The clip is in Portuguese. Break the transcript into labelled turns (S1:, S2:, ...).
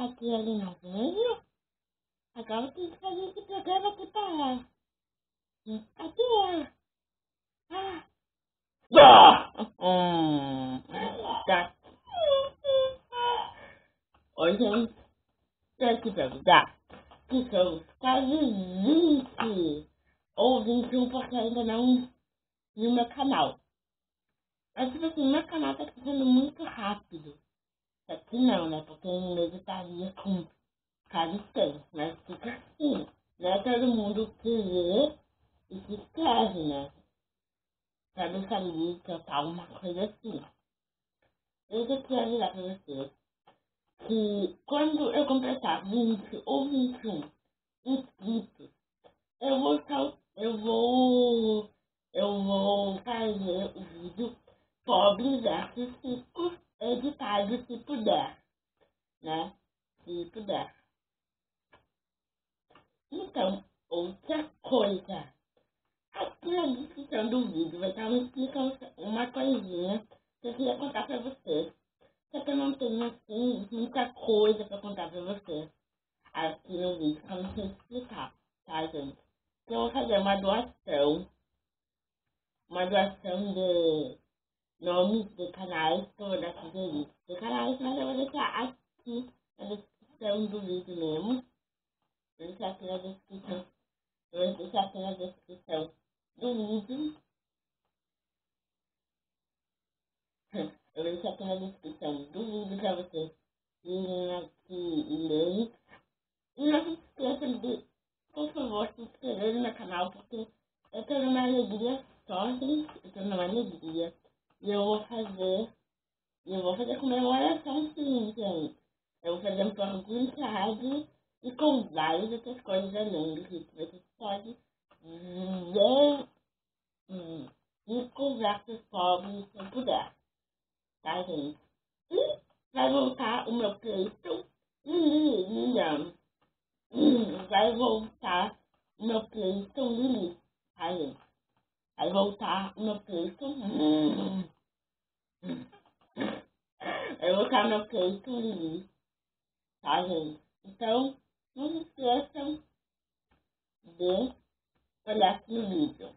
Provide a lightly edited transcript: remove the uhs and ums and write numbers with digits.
S1: aqui ali na mesa. Agora tem que fazer esse programa aqui pra ela. Aqui ela. Ah. Tá. Oi, gente. Tô aqui pra avisar que somos quase 20 ou 21 porque ainda não no meu canal. Mas, tipo assim, meu canal tá crescendo muito rápido. Só que não, né? Porque em inglês estaria com Caristãs, mas fica assim. Não é todo mundo que lê e se inscreve, né? Pra não sair cantar uma coisa assim. Eu já queria avisar pra vocês que quando eu completar 20 ou 21 inscritos, eu vou fazer o vídeo pobre versus rico editado se puder, né? Se puder. Então, outra coisa. Aqui na descrição do vídeo vai estar uma coisinha que eu queria contar pra vocês. Só que eu não tenho, assim, muita coisa pra contar pra vocês aqui no vídeo, pra não sei explicar, tá, gente? Então, eu vou fazer uma doação de nomes de canais que eu vou dar sugeridos de canais, mas eu vou deixar aqui na descrição do vídeo mesmo. Vou deixar aqui na descrição, vou deixar aqui na descrição do vídeo. Eu vou deixar aqui na descrição do vídeo pra vocês virem aqui e lerem. E não se esqueçam de, por favor, se inscrever no meu canal, porque eu tô numa alegria só, gente. Eu tô numa alegria. E eu vou fazer comemoração sim, gente. Eu vou fazer um pão com entrada e com várias outras coisas além que vocês podem ver e conversas pobres se eu puder, tá, gente? E vai voltar o meu Playton. Lilian. Vai voltar o meu Playton Lili. Tá, gente? Vai voltar o meu Playton. Vai voltar o meu Playton Lili. Tá, gente? Então, não se esqueçam de olhar aqui no vídeo.